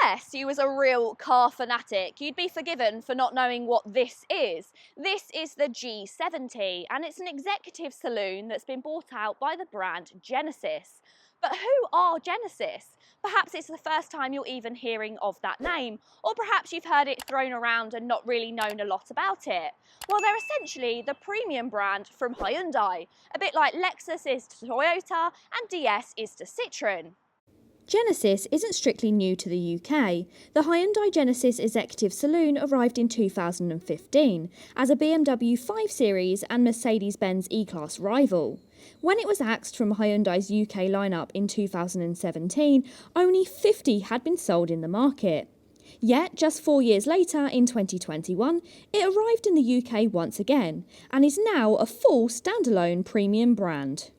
Unless you was a real car fanatic, you'd be forgiven for not knowing what this is. This is the G70, and it's an executive saloon that's been bought out by the brand Genesis. But who are Genesis? Perhaps it's the first time you're even hearing of that name, or perhaps you've heard it thrown around and not really known a lot about it. Well, they're essentially the premium brand from Hyundai, a bit like Lexus is to Toyota and DS is to Citroën. Genesis isn't strictly new to the UK. The Hyundai Genesis Executive Saloon arrived in 2015 as a BMW 5 Series and Mercedes-Benz E-Class rival. When it was axed from Hyundai's UK lineup in 2017, only 50 had been sold in the market. Yet, just 4 years later, in 2021, it arrived in the UK once again and is now a full standalone premium brand.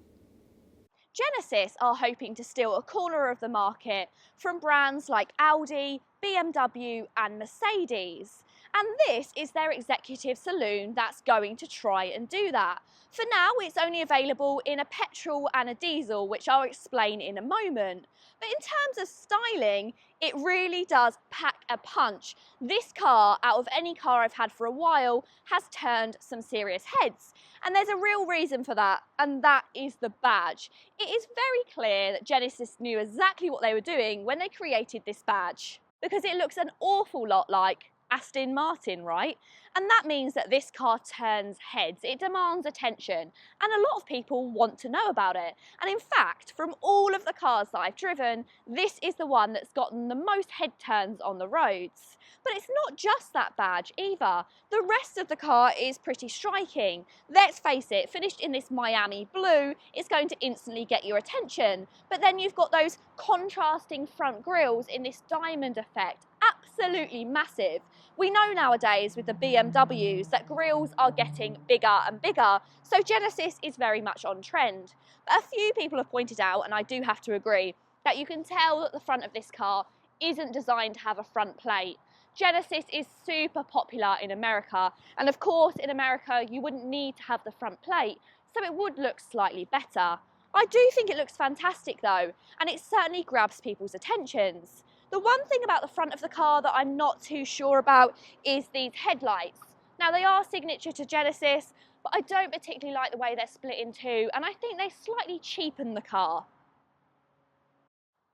Genesis are hoping to steal a corner of the market from brands like Audi, BMW and Mercedes. And this is their executive saloon that's going to try and do that. For now, it's only available in a petrol and a diesel, which I'll explain in a moment. But in terms of styling, it really does pack a punch. This car, out of any car I've had for a while, has turned some serious heads. And there's a real reason for that, and that is the badge. It is very clear that Genesis knew exactly what they were doing when they created this badge, because it looks an awful lot like Aston Martin, right? And that means that this car turns heads. It demands attention, and a lot of people want to know about it. And in fact, from all of the cars that I've driven, this is the one that's gotten the most head turns on the roads. But it's not just that badge either. The rest of the car is pretty striking. Let's face it, finished in this Miami blue, it's going to instantly get your attention. But then you've got those contrasting front grille in this diamond effect. Absolutely massive. We know nowadays with the BMWs that grilles are getting bigger and bigger, so Genesis is very much on trend. But a few people have pointed out, and I do have to agree, that you can tell that the front of this car isn't designed to have a front plate. Genesis is super popular in America, and of course in America you wouldn't need to have the front plate, so it would look slightly better. I do think it looks fantastic though, and it certainly grabs people's attentions. The one thing about the front of the car that I'm not too sure about is these headlights. Now they are signature to Genesis, but I don't particularly like the way they're split in two, and I think they slightly cheapen the car.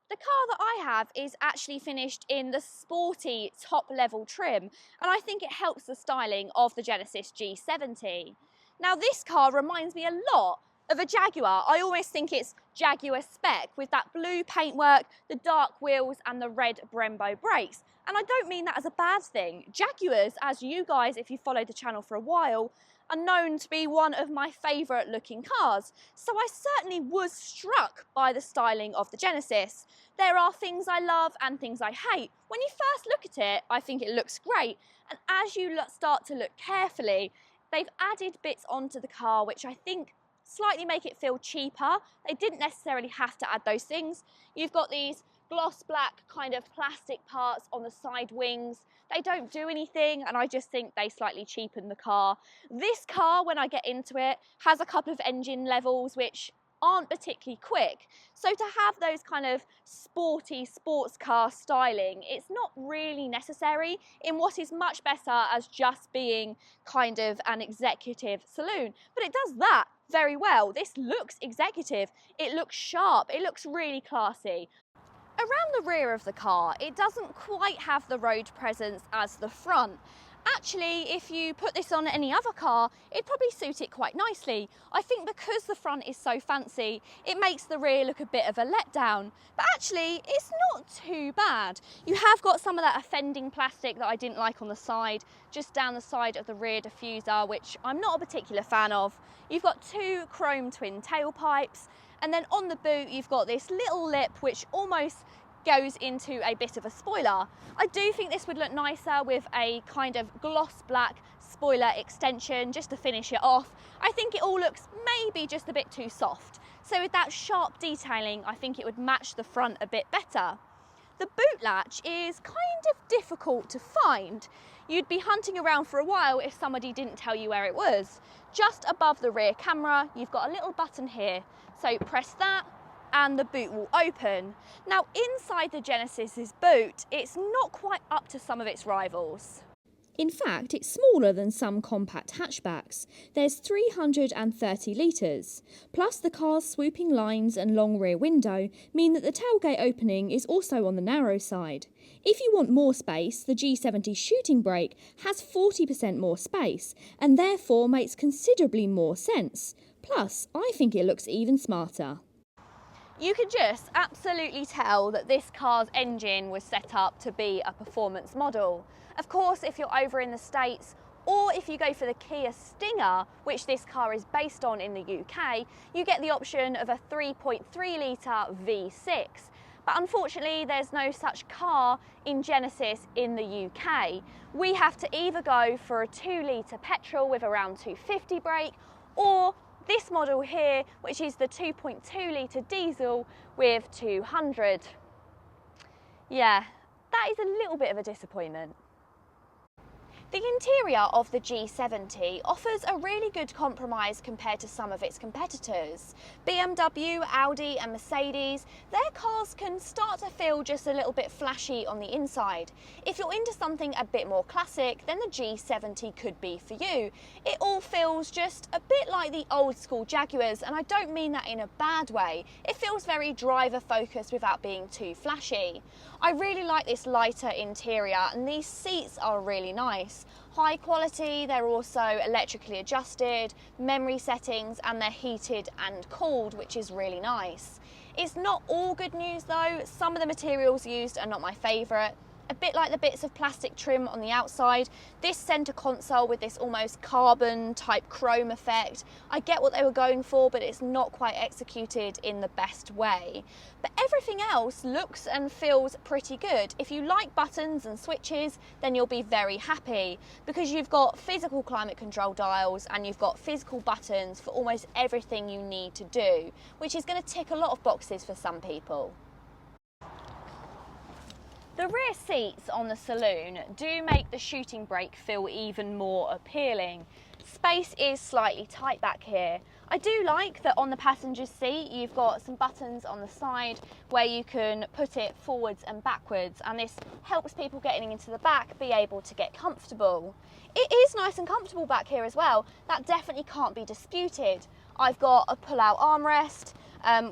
The car that I have is actually finished in the sporty top level trim, and I think it helps the styling of the Genesis G70. Now this car reminds me a lot of a Jaguar. I almost think it's Jaguar spec with that blue paintwork, the dark wheels and the red Brembo brakes. And I don't mean that as a bad thing. Jaguars, as you guys, if you followed the channel for a while, are known to be one of my favourite looking cars. So I certainly was struck by the styling of the Genesis. There are things I love and things I hate. When you first look at it, I think it looks great. And as you start to look carefully, they've added bits onto the car which I think slightly make it feel cheaper. They didn't necessarily have to add those things. You've got these gloss black kind of plastic parts on the side wings. They don't do anything, and I just think they slightly cheapen the car. This car, when I get into it, has a couple of engine levels which aren't particularly quick. So to have those kind of sporty sports car styling, it's not really necessary in what is much better as just being kind of an executive saloon. But it does that very well. This looks executive, it looks sharp, it looks really classy. Around the rear of the car, it doesn't quite have the road presence as the front. Actually, if you put this on any other car, it'd probably suit it quite nicely. I think because the front is so fancy, it makes the rear look a bit of a letdown. But actually, it's not too bad. You have got some of that offending plastic that I didn't like on the side, just down the side of the rear diffuser, which I'm not a particular fan of. You've got two chrome twin tailpipes, and then on the boot, you've got this little lip, which almost goes into a bit of a spoiler. I do think this would look nicer with a kind of gloss black spoiler extension just to finish it off. I think it all looks maybe just a bit too soft. So with that sharp detailing, I think it would match the front a bit better. The boot latch is kind of difficult to find. You'd be hunting around for a while if somebody didn't tell you where it was. Just above the rear camera, you've got a little button here. So press that and the boot will open. Now inside the Genesis's boot, it's not quite up to some of its rivals. In fact, it's smaller than some compact hatchbacks. There's 330 litres. Plus the car's swooping lines and long rear window mean that the tailgate opening is also on the narrow side. If you want more space, the G70 shooting brake has 40% more space and therefore makes considerably more sense. Plus, I think it looks even smarter. You can just absolutely tell that this car's engine was set up to be a performance model. Of course, if you're over in the States, or if you go for the Kia Stinger, which this car is based on in the UK, you get the option of a 3.3 litre V6. But unfortunately, there's no such car in Genesis in the UK. We have to either go for a 2 litre petrol with around 250 brake, or this model here, which is the 2.2 litre diesel with 200. Yeah, that is a little bit of a disappointment. The interior of the G70 offers a really good compromise compared to some of its competitors. BMW, Audi and Mercedes, their cars can start to feel just a little bit flashy on the inside. If you're into something a bit more classic, then the G70 could be for you. It all feels just a bit like the old school Jaguars, and I don't mean that in a bad way. It feels very driver focused without being too flashy. I really like this lighter interior, and these seats are really nice. High quality, they're also electrically adjusted, memory settings, and they're heated and cooled, which is really nice. It's not all good news though. Some of the materials used are not my favourite. A bit like the bits of plastic trim on the outside, this centre console with this almost carbon type chrome effect, I get what they were going for, but it's not quite executed in the best way. But everything else looks and feels pretty good. If you like buttons and switches, then you'll be very happy, because you've got physical climate control dials and you've got physical buttons for almost everything you need to do, which is going to tick a lot of boxes for some people. The rear seats on the saloon do make the shooting brake feel even more appealing. Space is slightly tight back here. I do like that on the passenger seat you've got some buttons on the side where you can put it forwards and backwards, and this helps people getting into the back be able to get comfortable. It is nice and comfortable back here as well. That definitely can't be disputed. I've got a pull-out armrest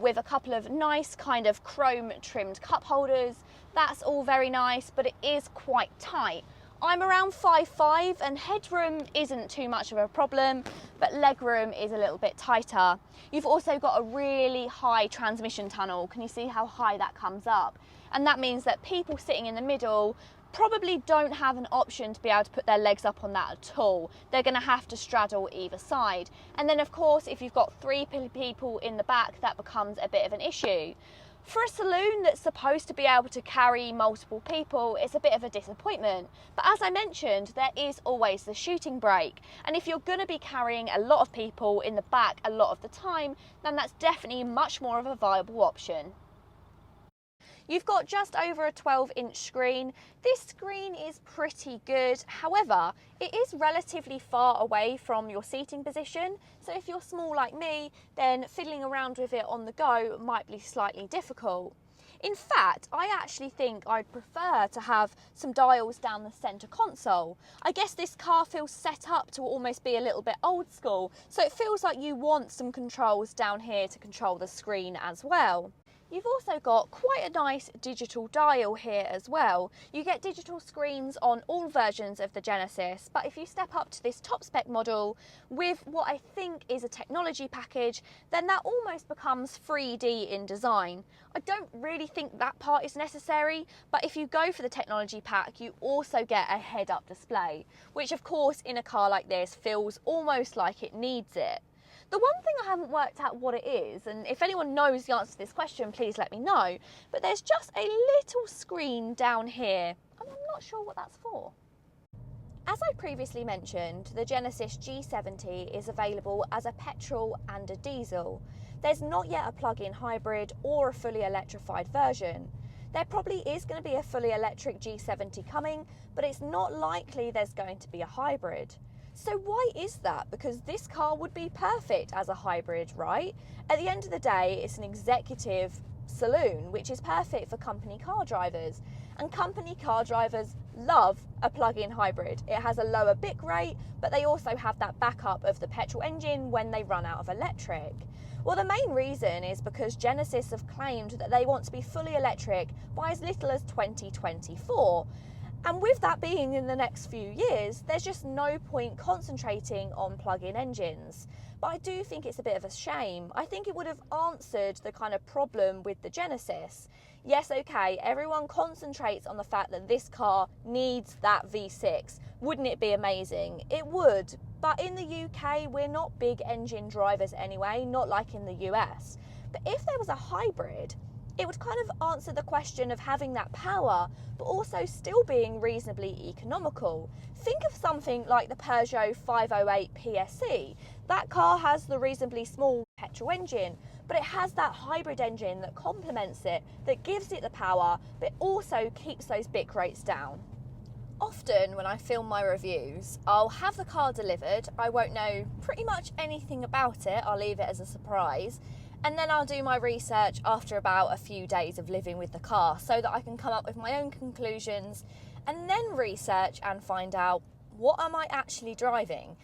with a couple of nice kind of chrome trimmed cup holders. That's all very nice, but it is quite tight. I'm around 5'5", and headroom isn't too much of a problem, but legroom is a little bit tighter. You've also got a really high transmission tunnel. Can you see how high that comes up? And that means that people sitting in the middle probably don't have an option to be able to put their legs up on that at all. They're going to have to straddle either side. And then of course, if you've got 3 people in the back, that becomes a bit of an issue. For a saloon that's supposed to be able to carry multiple people, it's a bit of a disappointment. But as I mentioned, there is always the shooting brake. And if you're going to be carrying a lot of people in the back a lot of the time, then that's definitely much more of a viable option. You've got just over a 12-inch screen. This screen is pretty good. However, it is relatively far away from your seating position. So if you're small like me, then fiddling around with it on the go might be slightly difficult. In fact, I actually think I'd prefer to have some dials down the centre console. I guess this car feels set up to almost be a little bit old school, so it feels like you want some controls down here to control the screen as well. You've also got quite a nice digital dial here as well. You get digital screens on all versions of the Genesis, but if you step up to this top spec model with what I think is a technology package, then that almost becomes 3D in design. I don't really think that part is necessary, but if you go for the technology pack, you also get a head-up display, which of course in a car like this feels almost like it needs it. The one thing I haven't worked out what it is, and if anyone knows the answer to this question, please let me know, but there's just a little screen down here, and I'm not sure what that's for. As I previously mentioned, the Genesis G70 is available as a petrol and a diesel. There's not yet a plug-in hybrid or a fully electrified version. There probably is going to be a fully electric G70 coming, but it's not likely there's going to be a hybrid. So why is that? Because this car would be perfect as a hybrid, right? At the end of the day, it's an executive saloon, which is perfect for company car drivers. And company car drivers love a plug-in hybrid. It has a lower bic rate, but they also have that backup of the petrol engine when they run out of electric. Well, the main reason is because Genesis have claimed that they want to be fully electric by as little as 2024. And with that being in the next few years, there's just no point concentrating on plug-in engines. But I do think it's a bit of a shame. I think it would have answered the kind of problem with the Genesis. Yes, okay, everyone concentrates on the fact that this car needs that V6. Wouldn't it be amazing? It would. But in the UK, we're not big engine drivers anyway, not like in the US. But if there was a hybrid, it would kind of answer the question of having that power, but also still being reasonably economical. Think of something like the Peugeot 508 PSE. That car has the reasonably small petrol engine, but it has that hybrid engine that complements it, that gives it the power, but also keeps those bic rates down. Often when I film my reviews, I'll have the car delivered. I won't know pretty much anything about it. I'll leave it as a surprise. And then I'll do my research after about a few days of living with the car so that I can come up with my own conclusions and then research and find out, what am I actually driving?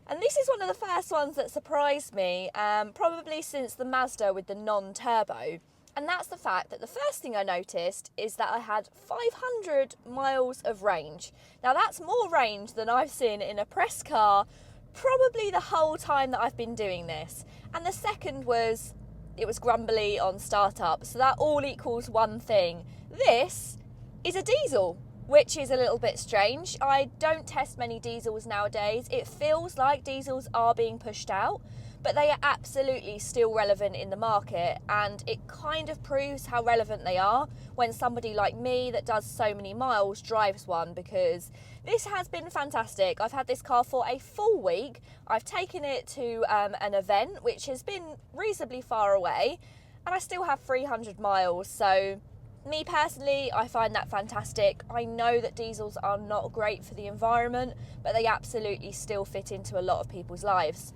And this is one of the first ones that surprised me, probably since the Mazda with the non-turbo. And that's the fact that the first thing I noticed is that I had 500 miles of range. Now that's more range than I've seen in a press car probably the whole time that I've been doing this. And the second was, it was grumbly on startup, so that all equals one thing. This is a diesel, which is a little bit strange. I don't test many diesels nowadays. It feels like diesels are being pushed out, but they are absolutely still relevant in the market, and it kind of proves how relevant they are when somebody like me that does so many miles drives one, because this has been fantastic. I've had this car for a full week. I've taken it to an event which has been reasonably far away, and I still have 300 miles. So me personally, I find that fantastic. I know that diesels are not great for the environment, but they absolutely still fit into a lot of people's lives.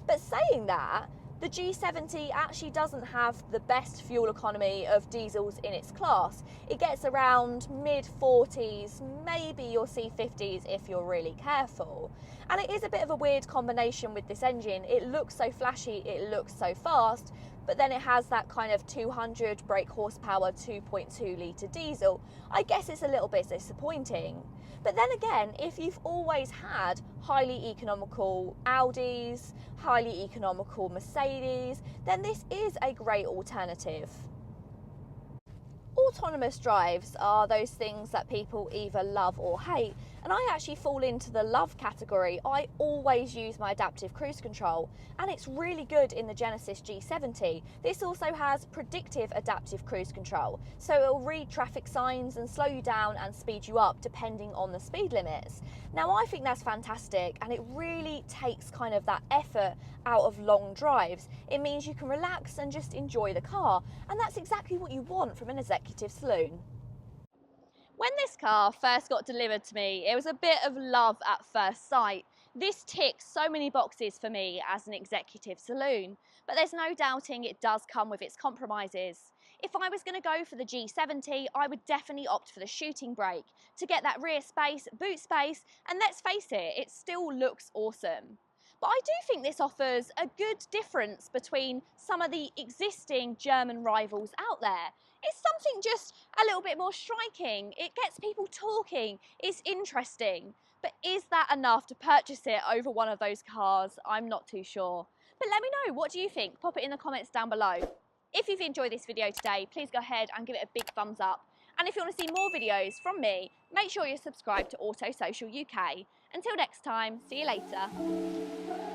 But saying that, the G70 actually doesn't have the best fuel economy of diesels in its class. It gets around mid-40s, maybe you'll see 50s if you're really careful. And it is a bit of a weird combination with this engine. It looks so flashy, it looks so fast, but then it has that kind of 200 brake horsepower 2.2 litre diesel. I guess it's a little bit disappointing. But then again, if you've always had highly economical Audis, highly economical Mercedes, then this is a great alternative. Autonomous drives are those things that people either love or hate, and I actually fall into the love category. I always use my adaptive cruise control, and it's really good in the Genesis G70. This also has predictive adaptive cruise control, so it'll read traffic signs and slow you down and speed you up depending on the speed limits. Now I think that's fantastic, and it really takes kind of that effort out of long drives. It means you can relax and just enjoy the car, and that's exactly what you want from an executive saloon. When this car first got delivered to me, it was a bit of love at first sight. This ticks so many boxes for me as an executive saloon, but there's no doubting it does come with its compromises. If I was going to go for the G70, I would definitely opt for the shooting brake to get that rear space, boot space, and let's face it, it still looks awesome. But I do think this offers a good difference between some of the existing German rivals out there. It's something just a little bit more striking. It gets people talking, it's interesting. But is that enough to purchase it over one of those cars? I'm not too sure. But let me know, what do you think? Pop it in the comments down below. If you've enjoyed this video today, please go ahead and give it a big thumbs up. And if you want to see more videos from me, make sure you're subscribed to Auto Social UK. Until next time, see you later.